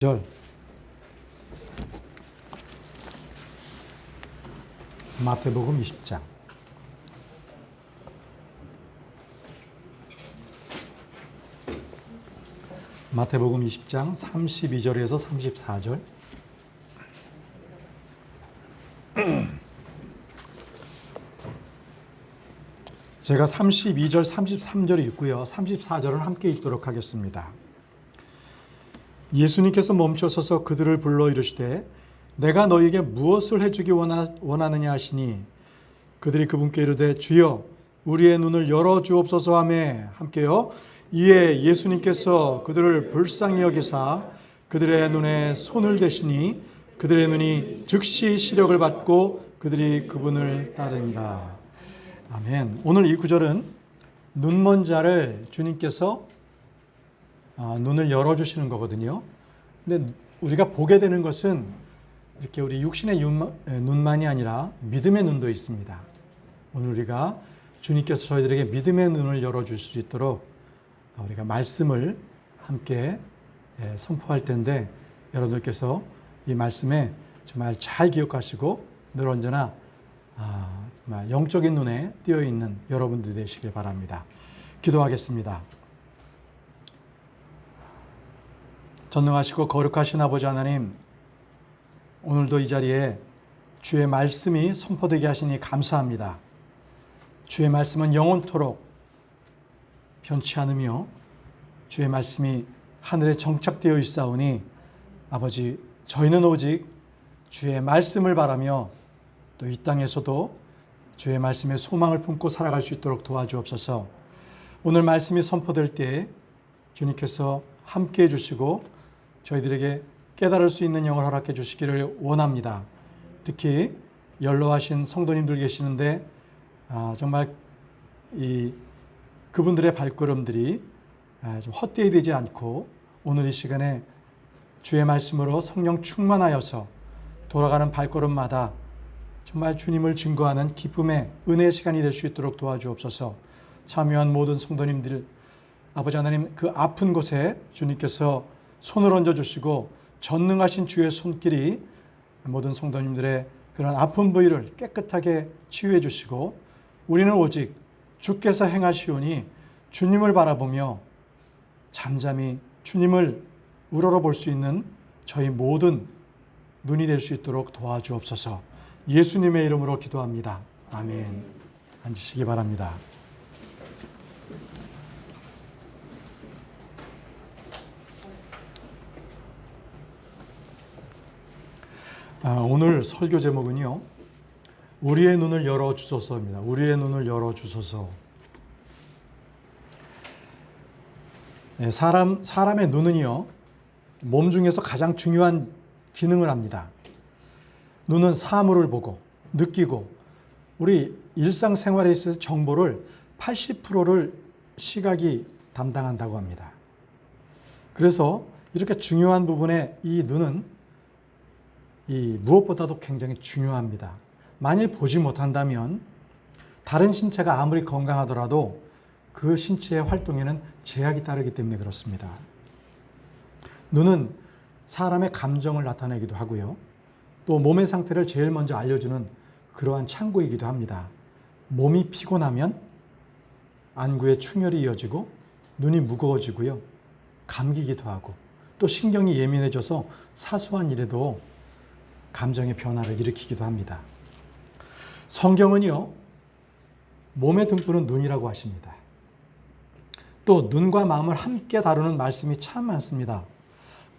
절 마태복음 20장. 마태복음 20장 32절에서 34절. 제가 32절, 33절 읽고요. 34절은 함께 읽도록 하겠습니다. 예수님께서 멈춰서서 그들을 불러 이르시되 내가 너희에게 무엇을 해주기 원하느냐 하시니 그들이 그분께 이르되 주여 우리의 눈을 열어주옵소서 하매 함께요. 이에 예수님께서 그들을 불쌍히 여기사 그들의 눈에 손을 대시니 그들의 눈이 즉시 시력을 받고 그들이 그분을 따르니라. 아멘. 오늘 이 구절은 눈먼 자를 주님께서 눈을 열어주시는 거거든요. 근데 우리가 보게 되는 것은 이렇게 우리 육신의 눈만이 아니라 믿음의 눈도 있습니다. 오늘 우리가 주님께서 저희들에게 믿음의 눈을 열어줄 수 있도록 우리가 말씀을 함께 선포할 텐데 여러분들께서 이 말씀에 정말 잘 기억하시고 늘 언제나 정말 영적인 눈에 띄어 있는 여러분들이 되시길 바랍니다. 기도하겠습니다. 전능하시고 거룩하신 아버지 하나님, 오늘도 이 자리에 주의 말씀이 선포되게 하시니 감사합니다. 주의 말씀은 영원토록 변치 않으며 주의 말씀이 하늘에 정착되어 있사오니 아버지, 저희는 오직 주의 말씀을 바라며 또 이 땅에서도 주의 말씀에 소망을 품고 살아갈 수 있도록 도와주옵소서. 오늘 말씀이 선포될 때에 주님께서 함께 해주시고 저희들에게 깨달을 수 있는 영을 허락해 주시기를 원합니다. 특히 연로하신 성도님들 계시는데 정말 그분들의 발걸음들이 좀 헛되이 되지 않고 오늘 이 시간에 주의 말씀으로 성령 충만하여서 돌아가는 발걸음마다 정말 주님을 증거하는 기쁨의 은혜의 시간이 될 수 있도록 도와주옵소서. 참여한 모든 성도님들 아버지 하나님, 그 아픈 곳에 주님께서 손을 얹어주시고 전능하신 주의 손길이 모든 성도님들의 그런 아픈 부위를 깨끗하게 치유해 주시고 우리는 오직 주께서 행하시오니 주님을 바라보며 잠잠히 주님을 우러러볼 수 있는 저희 모든 눈이 될 수 있도록 도와주옵소서. 예수님의 이름으로 기도합니다. 아멘. 앉으시기 바랍니다. 오늘 설교 제목은요, 우리의 눈을 열어주소서입니다. 우리의 눈을 열어주소서. 사람의 눈은요, 몸 중에서 가장 중요한 기능을 합니다. 눈은 사물을 보고 느끼고 우리 일상생활에 있어서 정보를 80%를 시각이 담당한다고 합니다. 그래서 이렇게 중요한 부분에 이 눈은 무엇보다도 굉장히 중요합니다. 만일 보지 못한다면 다른 신체가 아무리 건강하더라도 그 신체의 활동에는 제약이 따르기 때문에 그렇습니다. 눈은 사람의 감정을 나타내기도 하고요. 또 몸의 상태를 제일 먼저 알려주는 그러한 창구이기도 합니다. 몸이 피곤하면 안구에 충혈이 이어지고 눈이 무거워지고요. 감기기도 하고 또 신경이 예민해져서 사소한 일에도 감정의 변화를 일으키기도 합니다. 성경은요, 몸의 등불은 눈이라고 하십니다. 또 눈과 마음을 함께 다루는 말씀이 참 많습니다.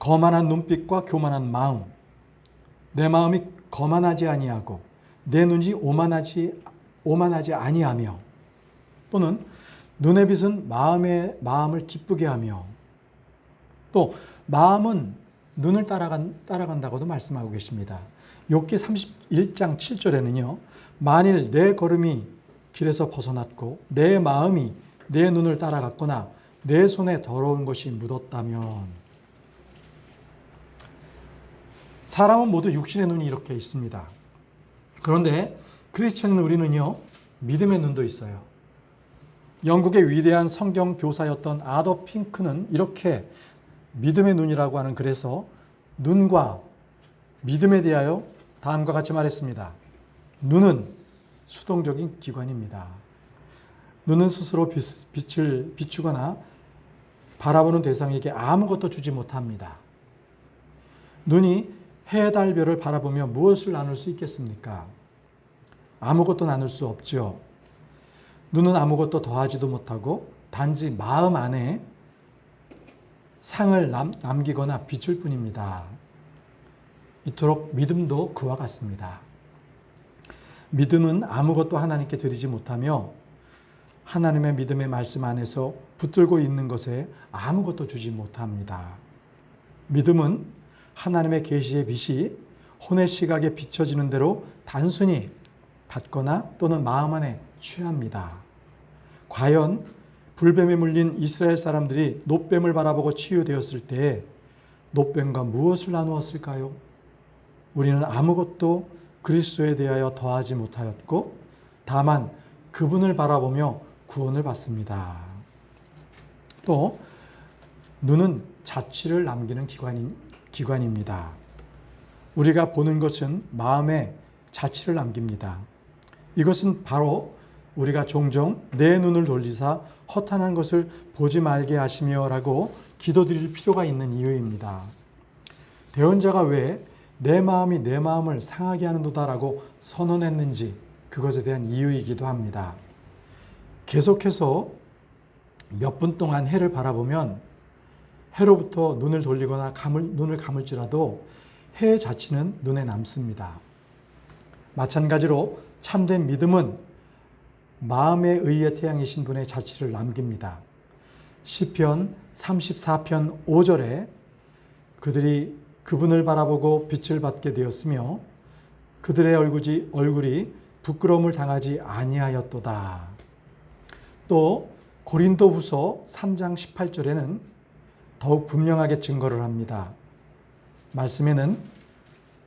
거만한 눈빛과 교만한 마음, 내 마음이 거만하지 아니하고 내 눈이 오만하지 아니하며, 또는 눈의 빛은 마음을 기쁘게 하며, 또 마음은 눈을 따라간다고도 말씀하고 계십니다. 욥기 31장 7절에는요. 만일 내 걸음이 길에서 벗어났고 내 마음이 내 눈을 따라갔거나 내 손에 더러운 것이 묻었다면. 사람은 모두 육신의 눈이 이렇게 있습니다. 그런데 크리스천인 우리는요, 믿음의 눈도 있어요. 영국의 위대한 성경 교사였던 아더 핑크는 이렇게 믿음의 눈이라고 하는 글에서 눈과 믿음에 대하여 다음과 같이 말했습니다. 눈은 수동적인 기관입니다. 눈은 스스로 빛을 비추거나 바라보는 대상에게 아무것도 주지 못합니다. 눈이 해, 달, 별을 바라보며 무엇을 나눌 수 있겠습니까? 아무것도 나눌 수 없죠. 눈은 아무것도 더하지도 못하고 단지 마음 안에 상을 남기거나 비출 뿐입니다. 이토록 믿음도 그와 같습니다. 믿음은 아무것도 하나님께 드리지 못하며 하나님의 믿음의 말씀 안에서 붙들고 있는 것에 아무것도 주지 못합니다. 믿음은 하나님의 계시의 빛이 혼의 시각에 비춰지는 대로 단순히 받거나 또는 마음 안에 취합니다. 과연 불뱀에 물린 이스라엘 사람들이 놋뱀을 바라보고 치유되었을 때 놋뱀과 무엇을 나누었을까요? 우리는 아무것도 그리스도에 대하여 더하지 못하였고 다만 그분을 바라보며 구원을 받습니다. 또 눈은 자취를 남기는 기관입니다. 우리가 보는 것은 마음에 자취를 남깁니다. 이것은 바로 우리가 종종 내 눈을 돌리사 허탄한 것을 보지 말게 하시며 라고 기도드릴 필요가 있는 이유입니다. 대언자가 왜 내 마음이 내 마음을 상하게 하는도다라고 선언했는지 그것에 대한 이유이기도 합니다. 계속해서 몇 분 동안 해를 바라보면 해로부터 눈을 돌리거나 눈을 감을지라도 해의 자취는 눈에 남습니다. 마찬가지로 참된 믿음은 마음에 의해 태양이신 분의 자취를 남깁니다. 시편 34편 5절에 그들이 그분을 바라보고 빛을 받게 되었으며 그들의 얼굴이 부끄러움을 당하지 아니하였도다. 또 고린도후서 3장 18절에는 더욱 분명하게 증거를 합니다. 말씀에는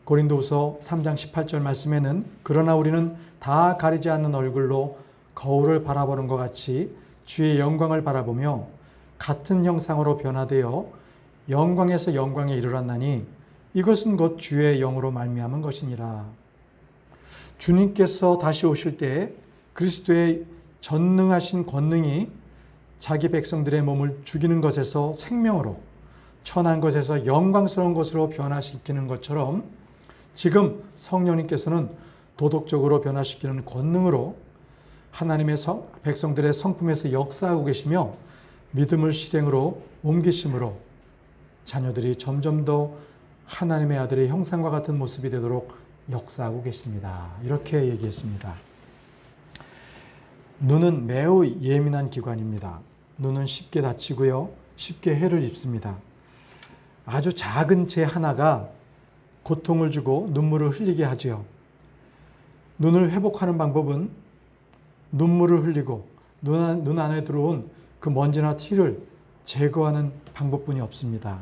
고린도후서 3장 18절 말씀에는 그러나 우리는 다 가리지 않는 얼굴로 거울을 바라보는 것 같이 주의 영광을 바라보며 같은 형상으로 변화되어 영광에서 영광에 이르렀나니 이것은 곧 주의 영으로 말미암은 것이니라. 주님께서 다시 오실 때 그리스도의 전능하신 권능이 자기 백성들의 몸을 죽이는 것에서 생명으로 천한 것에서 영광스러운 것으로 변화시키는 것처럼 지금 성령님께서는 도덕적으로 변화시키는 권능으로 하나님의 백성들의 성품에서 역사하고 계시며 믿음을 실행으로 옮기심으로 자녀들이 점점 더 하나님의 아들의 형상과 같은 모습이 되도록 역사하고 계십니다. 이렇게 얘기했습니다. 눈은 매우 예민한 기관입니다. 눈은 쉽게 다치고요. 쉽게 해를 입습니다. 아주 작은 재 하나가 고통을 주고 눈물을 흘리게 하지요. 눈을 회복하는 방법은 눈물을 흘리고 눈 안에 들어온 그 먼지나 티를 제거하는 방법뿐이 없습니다.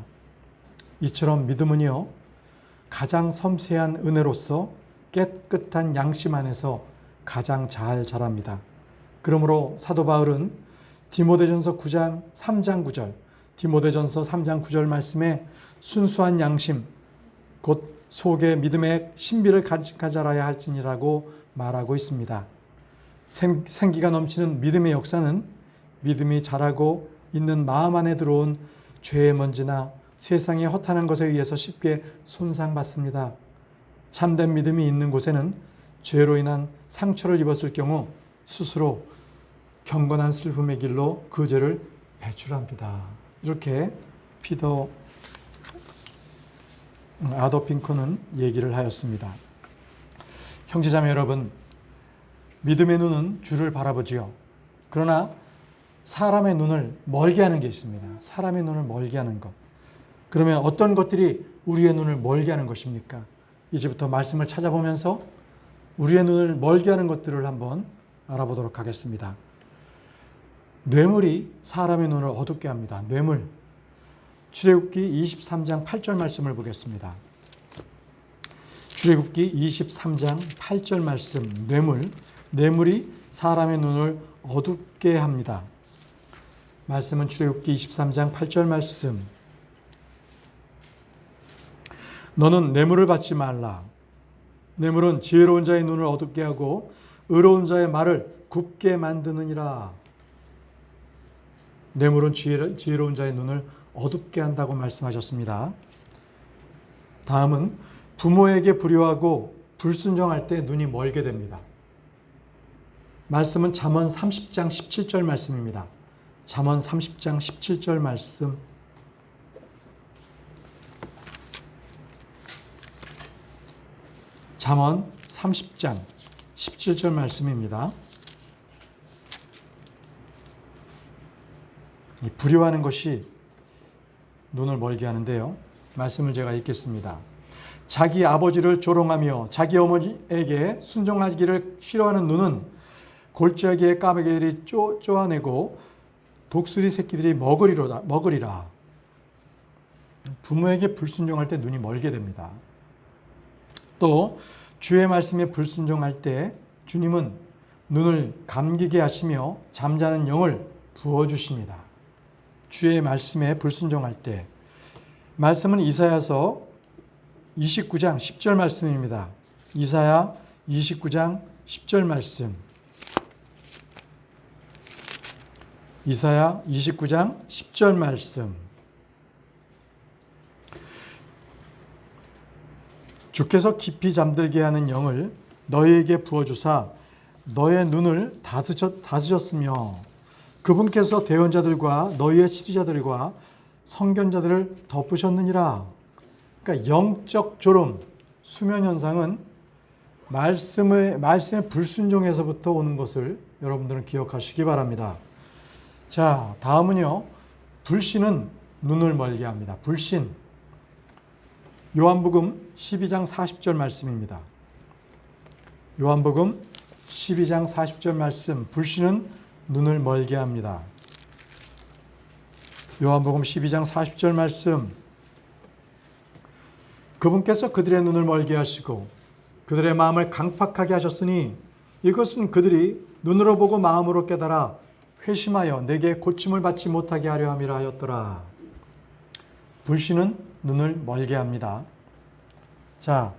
이처럼 믿음은요, 가장 섬세한 은혜로서 깨끗한 양심 안에서 가장 잘 자랍니다. 그러므로 사도 바울은 디모데전서 3장 9절, 디모데전서 3장 9절 말씀에 순수한 양심, 곧 속에 믿음의 신비를 가져라야 할지니라고 말하고 있습니다. 생기가 넘치는 믿음의 역사는 믿음이 자라고 있는 마음 안에 들어온 죄의 먼지나 세상의 허탄한 것에 의해서 쉽게 손상받습니다. 참된 믿음이 있는 곳에는 죄로 인한 상처를 입었을 경우 스스로 경건한 슬픔의 길로 그 죄를 배출합니다. 이렇게 피터 아더 핑크는 얘기를 하였습니다. 형제자매 여러분, 믿음의 눈은 주를 바라보지요. 그러나 사람의 눈을 멀게 하는 게 있습니다. 사람의 눈을 멀게 하는 것. 그러면 어떤 것들이 우리의 눈을 멀게 하는 것입니까? 이제부터 말씀을 찾아보면서 우리의 눈을 멀게 하는 것들을 한번 알아보도록 하겠습니다. 뇌물이 사람의 눈을 어둡게 합니다. 뇌물. 출애굽기 23장 8절 말씀을 보겠습니다. 출애굽기 23장 8절 말씀. 뇌물이 사람의 눈을 어둡게 합니다. 말씀은 출애굽기 23장 8절 말씀. 너는 뇌물을 받지 말라. 뇌물은 지혜로운 자의 눈을 어둡게 하고 의로운 자의 말을 굽게 만드느니라. 뇌물은 지혜로운 자의 눈을 어둡게 한다고 말씀하셨습니다. 다음은 부모에게 불효하고 불순종할 때 눈이 멀게 됩니다. 말씀은 잠언 30장 17절 말씀입니다. 잠언 30장 17절 말씀. 잠언 30장 17절 말씀입니다. 불효하는 것이 눈을 멀게 하는데요. 말씀을 제가 읽겠습니다. 자기 아버지를 조롱하며 자기 어머니에게 순종하기를 싫어하는 눈은 골짜기의 까마귀들이 쪼아내고 독수리 새끼들이 먹으리라. 부모에게 불순종할 때 눈이 멀게 됩니다. 또 주의 말씀에 불순종할 때 주님은 눈을 감기게 하시며 잠자는 영을 부어주십니다. 주의 말씀에 불순종할 때. 말씀은 이사야서 29장 10절 말씀입니다. 이사야 29장 10절 말씀. 이사야 29장 10절 말씀. 주께서 깊이 잠들게 하는 영을 너희에게 부어주사 너의 눈을 다스셨으며 그분께서 대언자들과 너희의 치리자들과 선견자들을 덮으셨느니라. 그러니까 영적 졸음, 수면 현상은 말씀의 불순종에서부터 오는 것을 여러분들은 기억하시기 바랍니다. 자, 다음은요. 불신은 눈을 멀게 합니다. 불신. 요한복음 12장 40절 말씀입니다. 요한복음 12장 40절 말씀. 불신은 눈을 멀게 합니다. 요한복음 12장 40절 말씀. 그분께서 그들의 눈을 멀게 하시고 그들의 마음을 강팍하게 하셨으니 이것은 그들이 눈으로 보고 마음으로 깨달아 회심하여 내게 고침을 받지 못하게 하려 함이라 하였더라. 불신은 눈을 멀게 합니다. 자,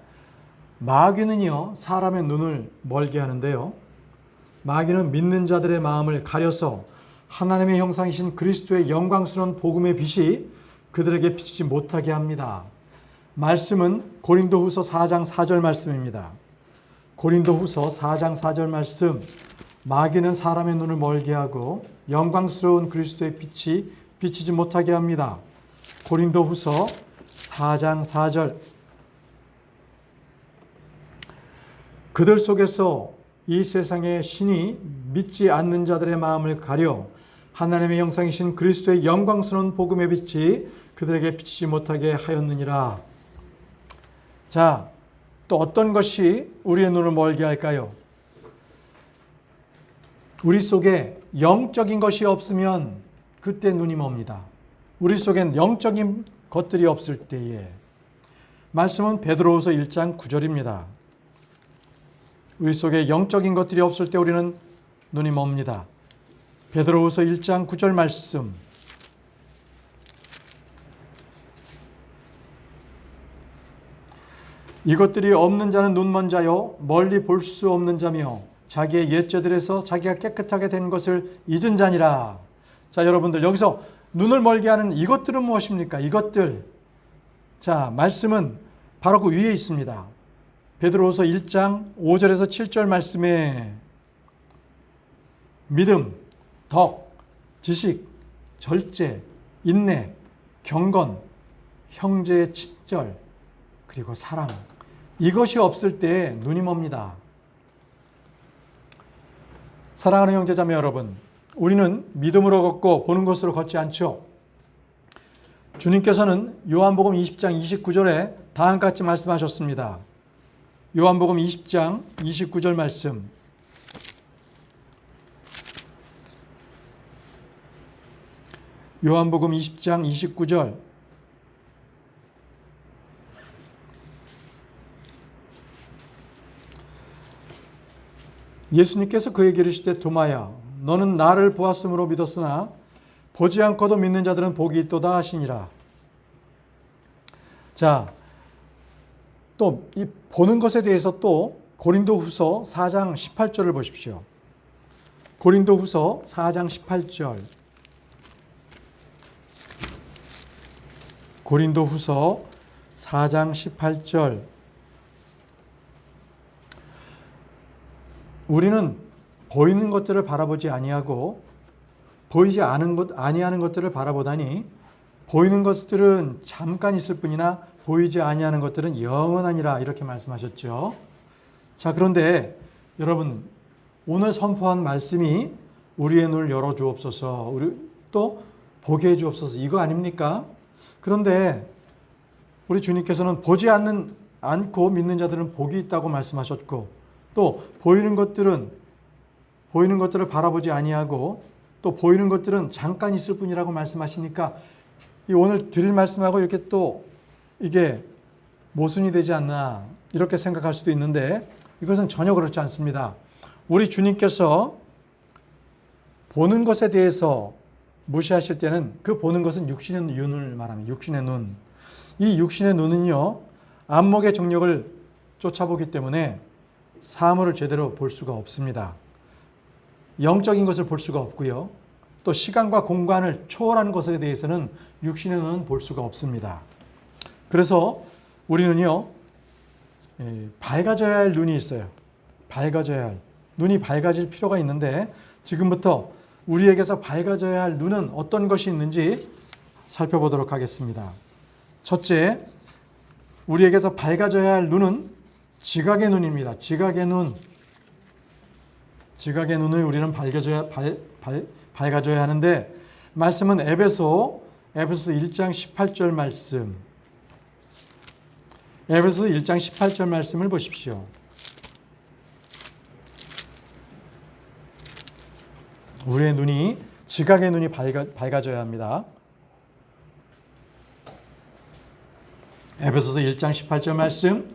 마귀는요, 사람의 눈을 멀게 하는데요. 마귀는 믿는 자들의 마음을 가려서 하나님의 형상이신 그리스도의 영광스러운 복음의 빛이 그들에게 비치지 못하게 합니다. 말씀은 고린도후서 4장 4절 말씀입니다. 고린도후서 4장 4절 말씀. 마귀는 사람의 눈을 멀게 하고 영광스러운 그리스도의 빛이 비치지 못하게 합니다. 고린도후서 4장 4절. 그들 속에서 이 세상의 신이 믿지 않는 자들의 마음을 가려 하나님의 형상이신 그리스도의 영광스러운 복음의 빛이 그들에게 비치지 못하게 하였느니라. 자, 또 어떤 것이 우리의 눈을 멀게 할까요? 우리 속에 영적인 것이 없으면 그때 눈이 멉니다. 우리 속엔 영적인 것들이 없을 때에. 말씀은 베드로후서 1장 9절입니다. 우리 속에 영적인 것들이 없을 때 우리는 눈이 멉니다. 베드로후서 1장 9절 말씀. 이것들이 없는 자는 눈먼 자요 멀리 볼 수 없는 자며 자기의 옛죄들에서 자기가 깨끗하게 된 것을 잊은 자니라. 자, 여러분들 여기서 눈을 멀게 하는 이것들은 무엇입니까? 이것들. 자, 말씀은 바로 그 위에 있습니다. 베드로후서 1장 5절에서 7절 말씀에 믿음, 덕, 지식, 절제, 인내, 경건, 형제의 친절, 그리고 사랑. 이것이 없을 때 눈이 멉니다. 사랑하는 형제자매 여러분, 우리는 믿음으로 걷고 보는 것으로 걷지 않죠. 주님께서는 요한복음 20장 29절에 다음과 같이 말씀하셨습니다. 요한복음 20장 29절 말씀. 요한복음 20장 29절. 예수님께서 그에게 이르시되 도마야 너는 나를 보았으므로 믿었으나 보지 않고도 믿는 자들은 복이 있도다 하시니라. 자, 또 이 보는 것에 대해서 또 고린도후서 4장 18절을 보십시오. 고린도후서 4장 18절. 고린도후서 4장 18절. 우리는 보이는 것들을 바라보지 아니하고 보이지 아니하는 것들을 바라보다니 보이는 것들은 잠깐 있을 뿐이나 보이지 아니하는 것들은 영원하니라 이렇게 말씀하셨죠. 자, 그런데 여러분 오늘 선포한 말씀이 우리의 눈을 열어 주옵소서, 우리 또 보게 해 주옵소서 이거 아닙니까? 그런데 우리 주님께서는 보지 않고 믿는 자들은 복이 있다고 말씀하셨고 또 보이는 것들을 바라보지 아니하고 또 보이는 것들은 잠깐 있을 뿐이라고 말씀하시니까 이 오늘 드릴 말씀하고 이렇게 또 이게 모순이 되지 않나 이렇게 생각할 수도 있는데 이것은 전혀 그렇지 않습니다. 우리 주님께서 보는 것에 대해서 무시하실 때는 그 보는 것은 육신의 눈을 말합니다. 육신의 눈. 이 육신의 눈은요, 안목의 정력을 쫓아보기 때문에 사물을 제대로 볼 수가 없습니다. 영적인 것을 볼 수가 없고요. 또 시간과 공간을 초월하는 것에 대해서는 육신의 눈은 볼 수가 없습니다. 그래서 우리는요, 밝아져야 할 눈이 있어요. 눈이 밝아질 필요가 있는데 지금부터 우리에게서 밝아져야 할 눈은 어떤 것이 있는지 살펴보도록 하겠습니다. 첫째, 우리에게서 밝아져야 할 눈은 지각의 눈입니다. 지각의 눈을 우리는 밝아져야 하는데 말씀은 에베소 1장 18절 말씀. 에베소 1장 18절 말씀을 보십시오. 우리의 눈이 지각의 눈이 밝아져야 합니다. 에베소서 1장 18절 말씀.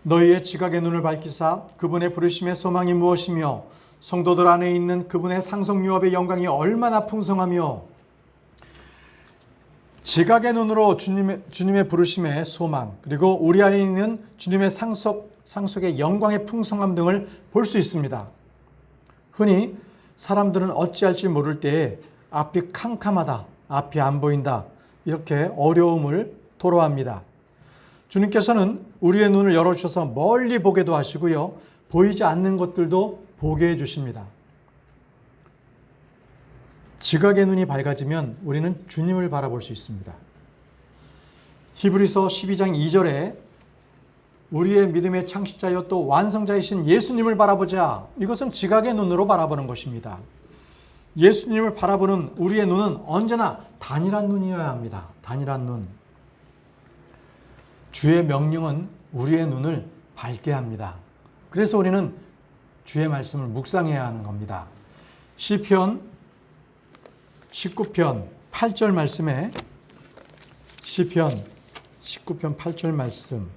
너희의 지각의 눈을 밝히사 그분의 부르심의 소망이 무엇이며 성도들 안에 있는 그분의 상속유업의 영광이 얼마나 풍성하며 지각의 눈으로 주님의 부르심의 소망 그리고 우리 안에 있는 주님의 상속의 영광의 풍성함 등을 볼 수 있습니다. 흔히 사람들은 어찌할지 모를 때에 앞이 캄캄하다, 앞이 안 보인다 이렇게 어려움을 토로합니다. 주님께서는 우리의 눈을 열어주셔서 멀리 보게도 하시고요. 보이지 않는 것들도 보게 해주십니다. 지각의 눈이 밝아지면 우리는 주님을 바라볼 수 있습니다. 히브리서 12장 2절에 우리의 믿음의 창시자여 또 완성자이신 예수님을 바라보자. 이것은 지각의 눈으로 바라보는 것입니다. 예수님을 바라보는 우리의 눈은 언제나 단일한 눈이어야 합니다. 단일한 눈. 주의 명령은 우리의 눈을 밝게 합니다. 그래서 우리는 주의 말씀을 묵상해야 하는 겁니다. 시편 19편 8절 말씀에 시편 19편 8절 말씀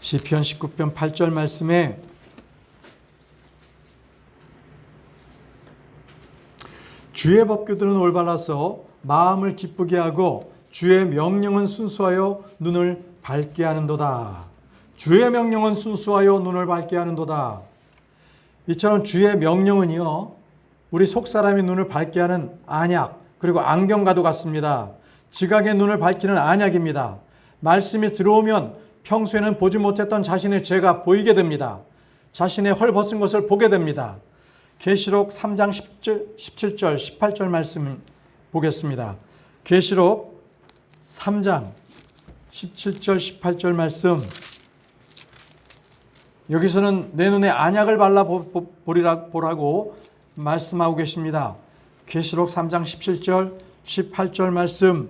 시편 19편 8절 말씀에 주의 법규들은 올바라서 마음을 기쁘게 하고 주의 명령은 순수하여 눈을 밝게 하는도다. 주의 명령은 순수하여 눈을 밝게 하는도다. 이처럼 주의 명령은요, 우리 속사람의 눈을 밝게 하는 안약, 그리고 안경과도 같습니다. 지각의 눈을 밝히는 안약입니다. 말씀이 들어오면 평소에는 보지 못했던 자신의 죄가 보이게 됩니다. 자신의 헐벗은 것을 보게 됩니다. 계시록 3장 17절, 18절 말씀 보겠습니다. 계시록 3장 17절, 18절 말씀. 여기서는 내 눈에 안약을 발라보라고 말씀하고 계십니다. 계시록 3장 17절, 18절 말씀.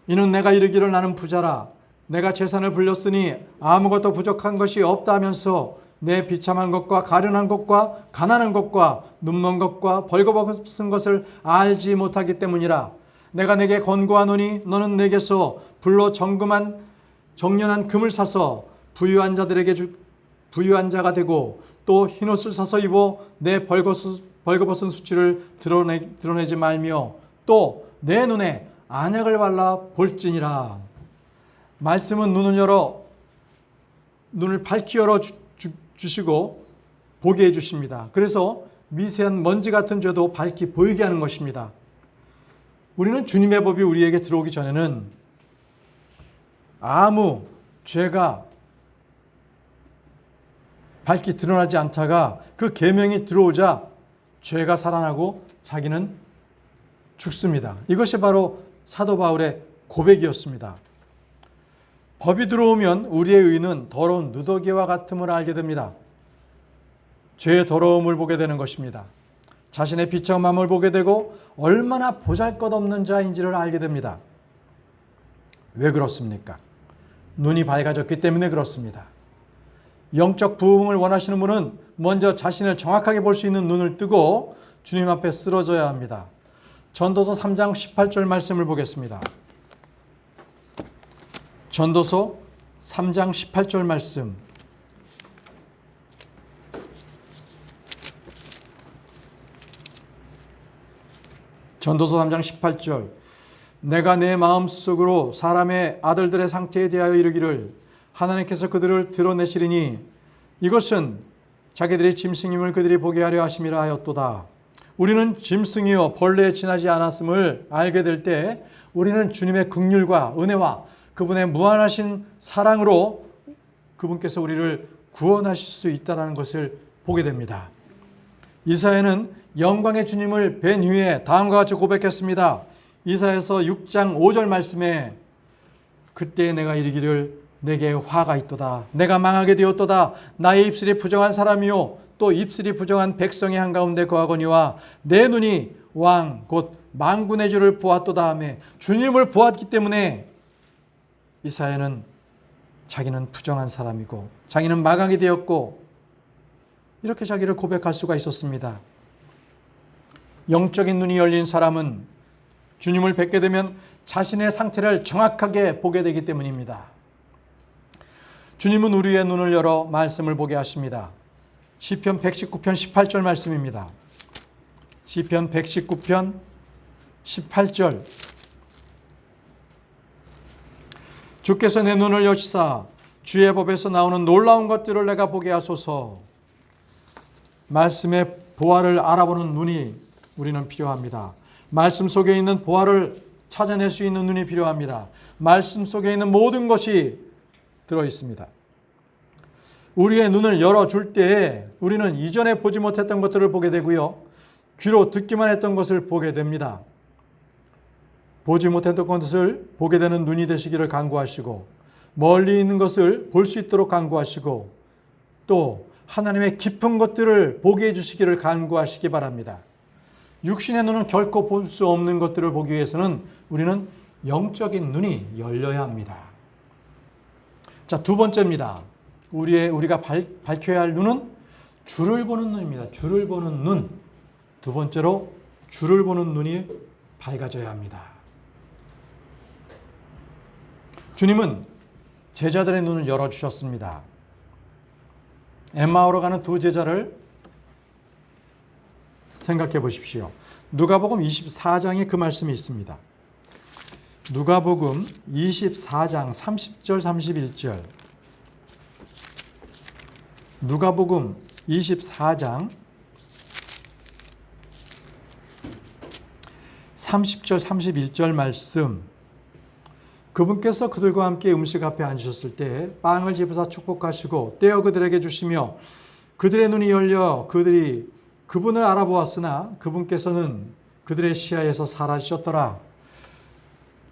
이는 내가 이르기를 나는 부자라. 내가 재산을 불렸으니 아무것도 부족한 것이 없다 하면서 내 비참한 것과 가련한 것과 가난한 것과 눈먼 것과 벌거벗은 것을 알지 못하기 때문이라. 내가 내게 권고하노니 너는 내게서 불로 정련한 금을 사서 부유한 자가 되고 또 흰옷을 사서 입어 내 벌거벗은 수치를 드러내지 말며 또 내 눈에 안약을 발라 볼지니라. 말씀은 눈을 밝히 열어 주시고 보게 해주십니다. 그래서 미세한 먼지 같은 죄도 밝히 보이게 하는 것입니다. 우리는 주님의 법이 우리에게 들어오기 전에는 아무 죄가 밝히 드러나지 않다가 그 계명이 들어오자 죄가 살아나고 자기는 죽습니다. 이것이 바로 사도 바울의 고백이었습니다. 법이 들어오면 우리의 의는 더러운 누더기와 같음을 알게 됩니다. 죄의 더러움을 보게 되는 것입니다. 자신의 비참함을 보게 되고 얼마나 보잘것없는 자인지를 알게 됩니다. 왜 그렇습니까? 눈이 밝아졌기 때문에 그렇습니다. 영적 부흥을 원하시는 분은 먼저 자신을 정확하게 볼 수 있는 눈을 뜨고 주님 앞에 쓰러져야 합니다. 전도서 3장 18절 말씀을 보겠습니다. 전도서 3장 18절 말씀. 전도서 3장 18절. 내가 내 마음속으로 사람의 아들들의 상태에 대하여 이르기를 하나님께서 그들을 드러내시리니 이것은 자기들의 짐승임을 그들이 보게 하려 하심이라 하였도다. 우리는 짐승이요 벌레에 지나지 않았음을 알게 될 때 우리는 주님의 긍휼과 은혜와 그분의 무한하신 사랑으로 그분께서 우리를 구원하실 수 있다는 것을 보게 됩니다. 이사야는 영광의 주님을 뵌 후에 다음과 같이 고백했습니다. 이사야서 6장 5절 말씀에 그때 내가 이르기를 내게 화가 있도다. 내가 망하게 되었도다. 나의 입술이 부정한 사람이요 또 입술이 부정한 백성의 한가운데 거하거니와 내 눈이 왕 곧 만군의 주를 보았도다 하며 주님을 보았기 때문에 이사야는 자기는 부정한 사람이고 자기는 망하게 되었고 이렇게 자기를 고백할 수가 있었습니다. 영적인 눈이 열린 사람은 주님을 뵙게 되면 자신의 상태를 정확하게 보게 되기 때문입니다. 주님은 우리의 눈을 열어 말씀을 보게 하십니다. 시편 119편 18절 말씀입니다. 시편 119편 18절. 주께서 내 눈을 여시사 주의 법에서 나오는 놀라운 것들을 내가 보게 하소서. 말씀의 보화를 알아보는 눈이 우리는 필요합니다. 말씀 속에 있는 보화를 찾아낼 수 있는 눈이 필요합니다. 말씀 속에 있는 모든 것이 들어있습니다. 우리의 눈을 열어줄 때에 우리는 이전에 보지 못했던 것들을 보게 되고요. 귀로 듣기만 했던 것을 보게 됩니다. 보지 못했던 것을 보게 되는 눈이 되시기를 간구하시고 멀리 있는 것을 볼 수 있도록 간구하시고 또 하나님의 깊은 것들을 보게 해주시기를 간구하시기 바랍니다. 육신의 눈은 결코 볼 수 없는 것들을 보기 위해서는 우리는 영적인 눈이 열려야 합니다. 자, 두 번째입니다. 우리가 밝혀야 할 눈은 주를 보는 눈입니다. 주를 보는 눈. 두 번째로 주를 보는 눈이 밝아져야 합니다. 주님은 제자들의 눈을 열어주셨습니다. 엠마오로 가는 두 제자를 생각해 보십시오. 누가복음 24장에 그 말씀이 있습니다. 누가복음 24장 30절 31절. 누가복음 24장 30절 31절 말씀. 그분께서 그들과 함께 음식 앞에 앉으셨을 때 빵을 집으사 축복하시고 떼어 그들에게 주시며 그들의 눈이 열려 그들이 그분을 알아보았으나 그분께서는 그들의 시야에서 사라지셨더라.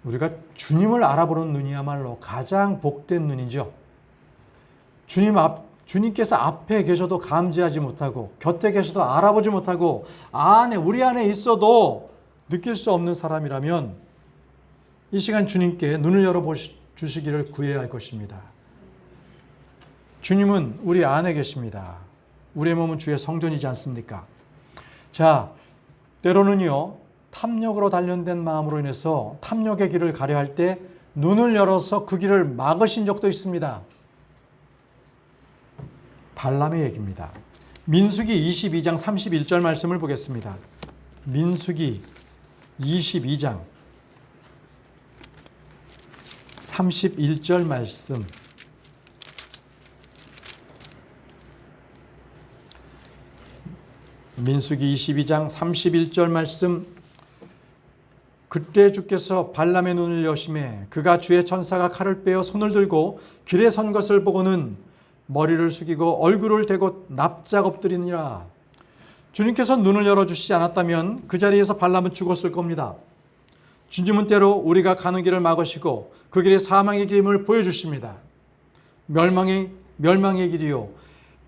우리가 주님을 알아보는 눈이야말로 가장 복된 눈이죠. 주님께서 앞에 계셔도 감지하지 못하고 곁에 계셔도 알아보지 못하고 우리 안에 있어도 느낄 수 없는 사람이라면 이 시간 주님께 눈을 열어주시기를 구해야 할 것입니다. 주님은 우리 안에 계십니다. 우리의 몸은 주의 성전이지 않습니까? 자, 때로는요, 탐욕으로 단련된 마음으로 인해서 탐욕의 길을 가려 할 때 눈을 열어서 그 길을 막으신 적도 있습니다. 발람의 얘기입니다. 민수기 22장 31절 말씀을 보겠습니다. 민수기 22장 31절 말씀. 민수기 22장 31절 말씀. 그때 주께서 발람의 눈을 여심해 그가 주의 천사가 칼을 빼어 손을 들고 길에 선 것을 보고는 머리를 숙이고 얼굴을 대고 납작 엎드리니라. 주님께서 눈을 열어주시지 않았다면 그 자리에서 발람은 죽었을 겁니다. 주님은 때로 우리가 가는 길을 막으시고 그 길이 사망의 길임을 보여주십니다. 멸망의 길이요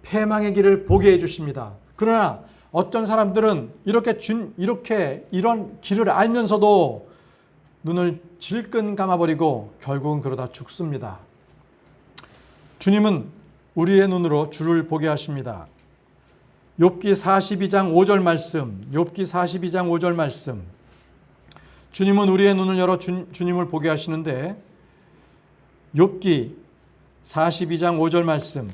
패망의 길을 보게 해주십니다. 그러나 어떤 사람들은 이런 길을 알면서도 눈을 질끈 감아버리고 결국은 그러다 죽습니다. 주님은 우리의 눈으로 주를 보게 하십니다. 욥기 42장 5절 말씀. 욥기 42장 5절 말씀. 주님은 우리의 눈을 열어 주님을 보게 하시는데 욥기 42장 5절 말씀.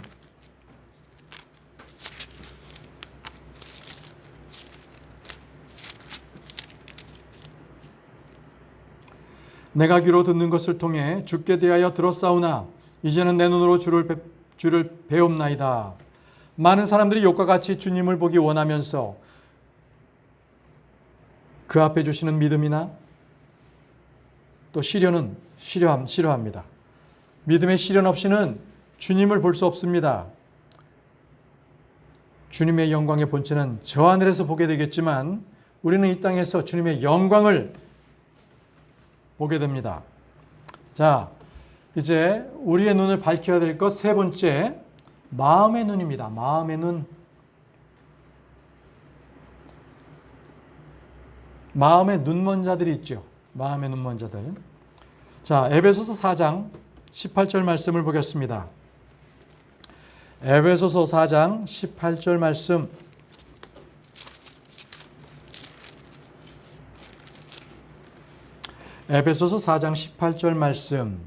내가 귀로 듣는 것을 통해 주께 대하여 들었사오나 이제는 내 눈으로 주를 배옵나이다. 많은 사람들이 욥과 같이 주님을 보기 원하면서 그 앞에 주시는 믿음이나 또 싫어합니다. 믿음의 시련 없이는 주님을 볼 수 없습니다. 주님의 영광의 본체는 저 하늘에서 보게 되겠지만 우리는 이 땅에서 주님의 영광을 보게 됩니다. 자, 이제 우리의 눈을 밝혀야 될 것 세 번째, 마음의 눈입니다. 마음의 눈. 마음의 눈먼 자들이 있죠. 마음의 눈먼 자들. 자, 에베소서 4장 18절 말씀을 보겠습니다. 에베소서 4장 18절 말씀. 에베소서 4장 18절 말씀.